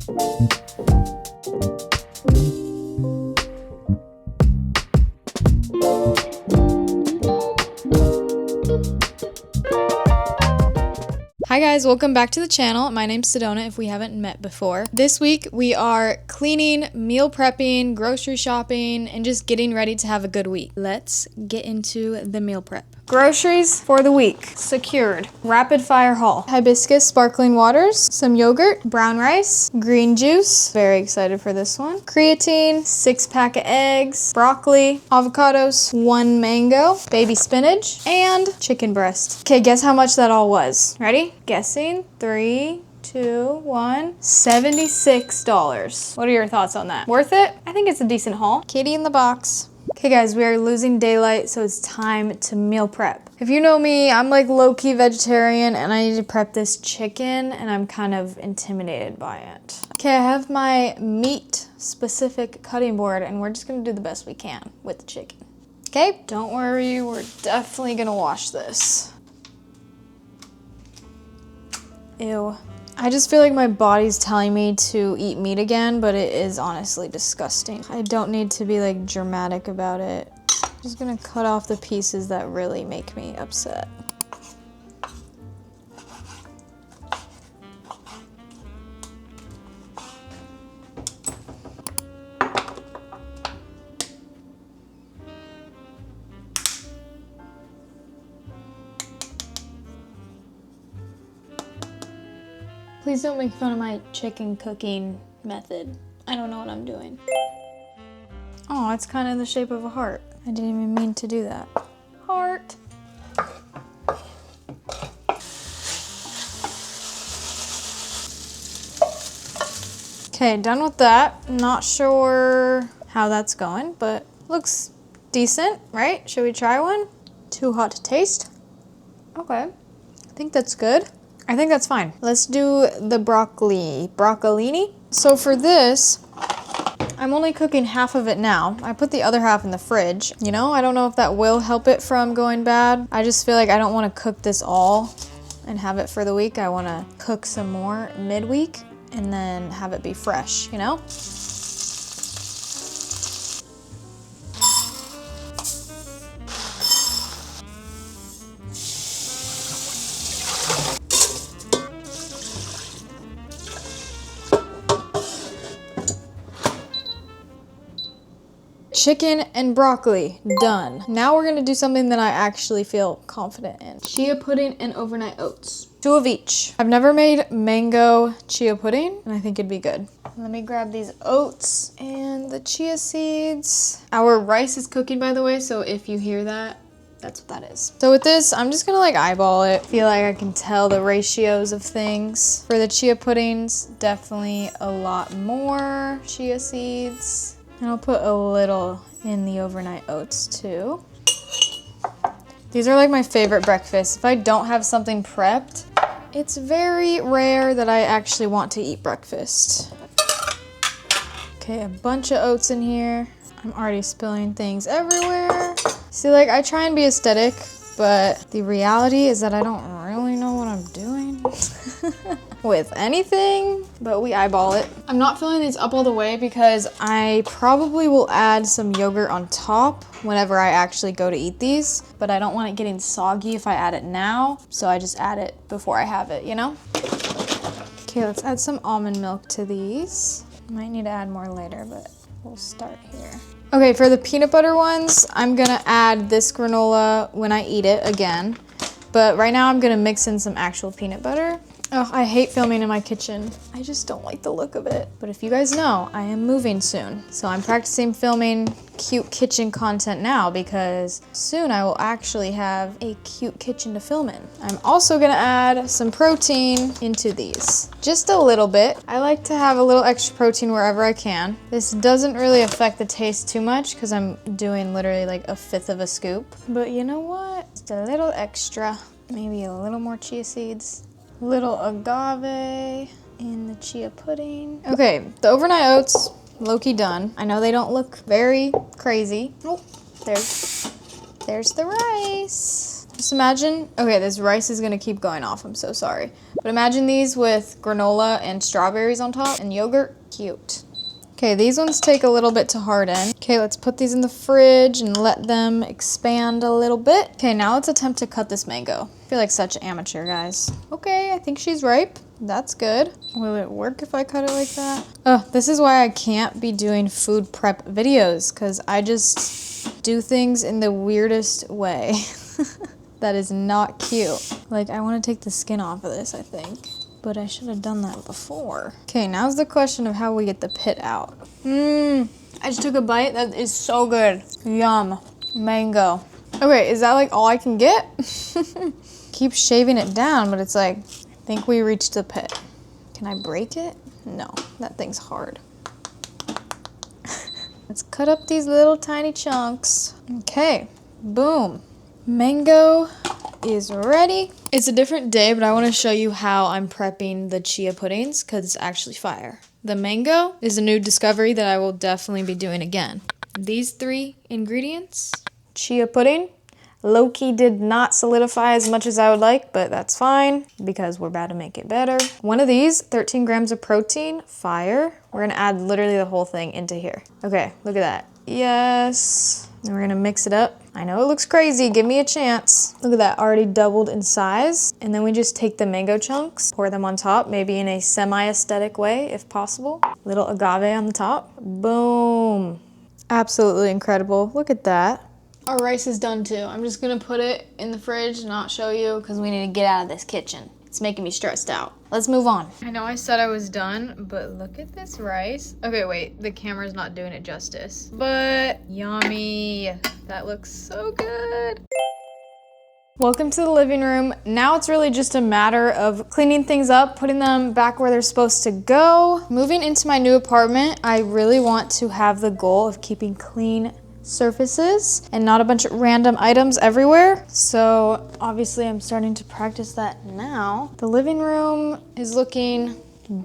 Hi guys, welcome back to the channel. My name's Sedona if we haven't met before. This week we are cleaning, meal prepping, grocery shopping, and just getting ready to have a good week. Let's get into the meal prep. Groceries for the week. Secured. Rapid fire haul. Hibiscus sparkling waters, some yogurt, brown rice, green juice. Very excited for this one. Creatine, 6-pack of eggs, broccoli, avocados, 1 mango, baby spinach, and chicken breast. Okay, guess how much that all was. Ready? Guessing. 3, 2, 1. $76. What are your thoughts on that? Worth it? I think it's a decent haul. Kitty in the box. Okay guys, we are losing daylight, so it's time to meal prep. If you know me, I'm like low-key vegetarian and I need to prep this chicken and I'm kind of intimidated by it. Okay, I have my meat-specific cutting board and we're just gonna do the best we can with the chicken. Okay, don't worry, we're definitely gonna wash this. Ew. I just feel like my body's telling me to eat meat again, but it is honestly disgusting. I don't need to be like dramatic about it. I'm just gonna cut off the pieces that really make me upset. Please don't make fun of my chicken cooking method. I don't know what I'm doing. Oh, it's kind of the shape of a heart. I didn't even mean to do that. Heart. Okay, done with that. Not sure how that's going, but looks decent, right? Should we try one? Too hot to taste? Okay, I think that's good. I think that's fine. Let's do the broccolini. So for this, I'm only cooking half of it now. I put the other half in the fridge. You know, I don't know if that will help it from going bad. I just feel like I don't want to cook this all and have it for the week. I want to cook some more midweek and then have it be fresh, you know? Chicken and broccoli, done. Now we're gonna do something that I actually feel confident in. Chia pudding and overnight oats. 2 of each. I've never made mango chia pudding, and I think it'd be good. Let me grab these oats and the chia seeds. Our rice is cooking, by the way, so if you hear that, that's what that is. So with this, I'm just gonna like eyeball it. Feel like I can tell the ratios of things. For the chia puddings, definitely a lot more chia seeds. And I'll put a little in the overnight oats too. These are like my favorite breakfast. If I don't have something prepped, it's very rare that I actually want to eat breakfast. Okay, a bunch of oats in here. I'm already spilling things everywhere. See, like I try and be aesthetic, but the reality is that I don't really know what I'm doing with anything, but we eyeball it. I'm not filling these up all the way because I probably will add some yogurt on top whenever I actually go to eat these, but I don't want it getting soggy if I add it now, so I just add it before I have it, you know? Okay, let's add some almond milk to these. Might need to add more later, but we'll start here. Okay, for the peanut butter ones, I'm gonna add this granola when I eat it again, but right now I'm gonna mix in some actual peanut butter. Oh, I hate filming in my kitchen. I just don't like the look of it. But if you guys know, I am moving soon. So I'm practicing filming cute kitchen content now because soon I will actually have a cute kitchen to film in. I'm also gonna add some protein into these. Just a little bit. I like to have a little extra protein wherever I can. This doesn't really affect the taste too much because I'm doing literally like 1/5 of a scoop. But you know what? Just a little extra. Maybe a little more chia seeds. Little agave in the chia pudding. Okay, the overnight oats, low-key done. I know they don't look very crazy. Oh, there's the rice. Just imagine, okay, this rice is gonna keep going off, I'm so sorry. But imagine these with granola and strawberries on top and yogurt. Cute. Okay, these ones take a little bit to harden. Okay, let's put these in the fridge and let them expand a little bit. Okay, now let's attempt to cut this mango. I feel like such an amateur, guys. Okay, I think she's ripe. That's good. Will it work if I cut it like that? Oh, this is why I can't be doing food prep videos, because I just do things in the weirdest way. That is not cute. Like, I want to take the skin off of this, I think. But I should have done that before. Okay, now's the question of how we get the pit out. I just took a bite. That is so good. Yum. Mango. Okay, is that like all I can get? Keep shaving it down, but it's like, I think we reached the pit. Can I break it? No, that thing's hard. Let's cut up these little tiny chunks. Okay, boom. Mango is ready. It's a different day, but I want to show you how I'm prepping the chia puddings because it's actually fire. The mango is a new discovery that I will definitely be doing again. These 3 ingredients. Chia pudding. Low-key did not solidify as much as I would like, but that's fine because we're about to make it better. One of these, 13 grams of protein, fire. We're gonna add literally the whole thing into here. Okay, look at that. Yes. And we're gonna mix it up. I know it looks crazy, give me a chance. Look at that, already doubled in size. And then we just take the mango chunks, pour them on top, maybe in a semi-aesthetic way, if possible. Little agave on the top. Boom. Absolutely incredible, look at that. Our rice is done too. I'm just gonna put it in the fridge, not show you, because we need to get out of this kitchen. It's making me stressed out. Let's move on. I know I said I was done, but look at this rice. Okay, wait, the camera's not doing it justice. But yummy. That looks so good. Welcome to the living room. Now it's really just a matter of cleaning things up, putting them back where they're supposed to go. Moving into my new apartment, I really want to have the goal of keeping clean surfaces and not a bunch of random items everywhere. So obviously I'm starting to practice that now. The living room is looking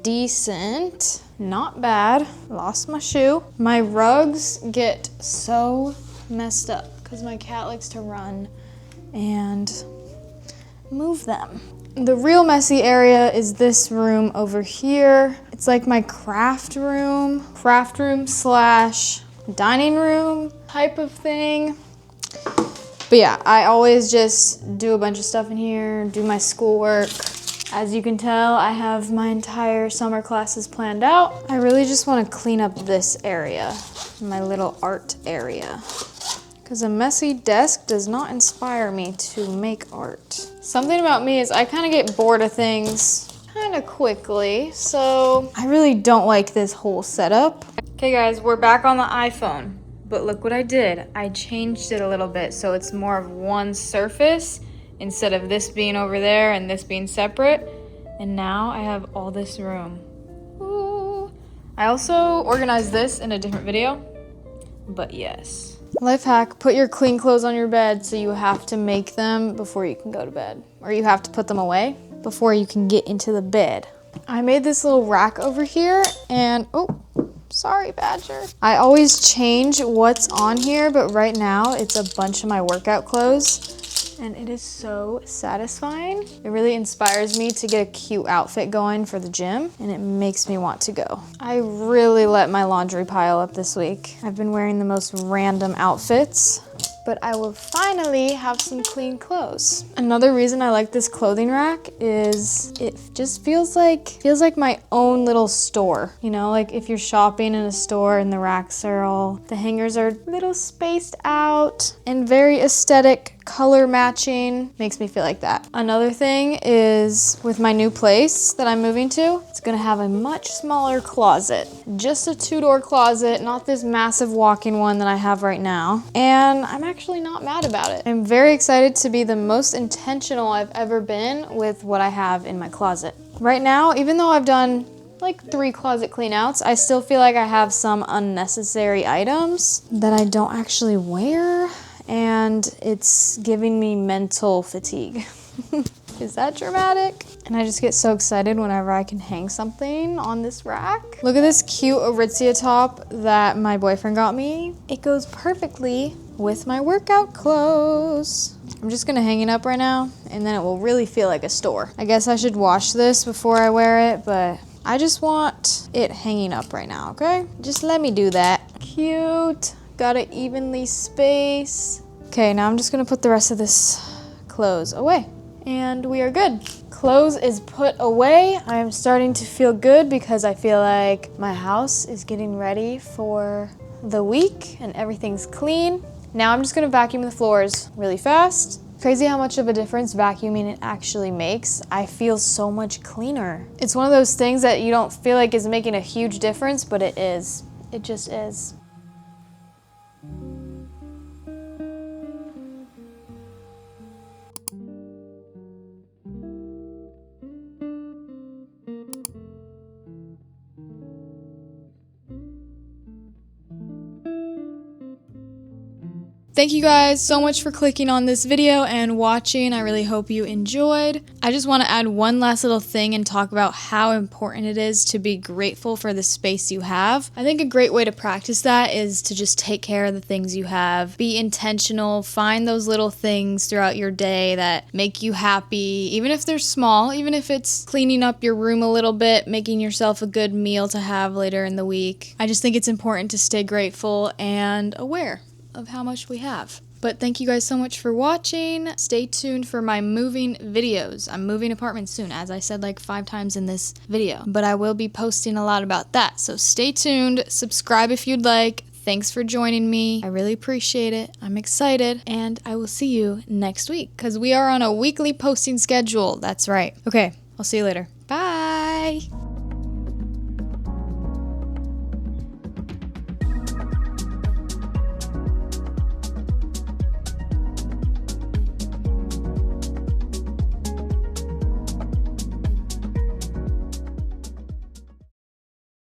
decent, not bad. Lost my shoe. My rugs get so messed up because my cat likes to run and move them. The real messy area is this room over here. It's like my craft room slash dining room type of thing. But yeah, I always just do a bunch of stuff in here, do my schoolwork. As you can tell, I have my entire summer classes planned out. I really just want to clean up this area, my little art area. Because a messy desk does not inspire me to make art. Something about me is I kind of get bored of things kind of quickly, so I really don't like this whole setup. Okay guys, we're back on the iPhone, but look what I did. I changed it a little bit so it's more of one surface instead of this being over there and this being separate. And now I have all this room. Ooh. I also organized this in a different video, but yes. Life hack, put your clean clothes on your bed so you have to make them before you can go to bed. Or you have to put them away before you can get into the bed. I made this little rack over here and, oh, sorry, Badger. I always change what's on here, but right now it's a bunch of my workout clothes and it is so satisfying. It really inspires me to get a cute outfit going for the gym and it makes me want to go. I really let my laundry pile up this week. I've been wearing the most random outfits, but I will finally have some clean clothes. Another reason I like this clothing rack is it just feels like my own little store. You know, like if you're shopping in a store and the racks are all, the hangers are a little spaced out and very aesthetic, color matching, makes me feel like that. Another thing is with my new place that I'm moving to, it's gonna have a much smaller closet. Just a 2-door closet, not this massive walk-in one that I have right now. And I'm actually not mad about it. I'm very excited to be the most intentional I've ever been with what I have in my closet. Right now, even though I've done like 3 closet clean outs, I still feel like I have some unnecessary items that I don't actually wear, and it's giving me mental fatigue. Is that dramatic? And I just get so excited whenever I can hang something on this rack. Look at this cute Aritzia top that my boyfriend got me. It goes perfectly with my workout clothes. I'm just gonna hang it up right now, and then it will really feel like a store. I guess I should wash this before I wear it, but I just want it hanging up right now, okay? Just let me do that. Cute. Gotta evenly space. Okay, now I'm just gonna put the rest of this clothes away. And we are good. Clothes is put away. I am starting to feel good because I feel like my house is getting ready for the week and everything's clean. Now I'm just gonna vacuum the floors really fast. Crazy how much of a difference vacuuming it actually makes. I feel so much cleaner. It's one of those things that you don't feel like is making a huge difference, but it is. It just is. Thank you guys so much for clicking on this video and watching. I really hope you enjoyed. I just want to add one last little thing and talk about how important it is to be grateful for the space you have. I think a great way to practice that is to just take care of the things you have. Be intentional, find those little things throughout your day that make you happy, even if they're small, even if it's cleaning up your room a little bit, making yourself a good meal to have later in the week. I just think it's important to stay grateful and aware of how much we have. But thank you guys so much for watching. Stay tuned for my moving videos. I'm moving apartments soon, as I said like 5 times in this video, but I will be posting a lot about that. So stay tuned, subscribe if you'd like. Thanks for joining me. I really appreciate it. I'm excited, and I will see you next week because we are on a weekly posting schedule. That's right. Okay, I'll see you later. Bye.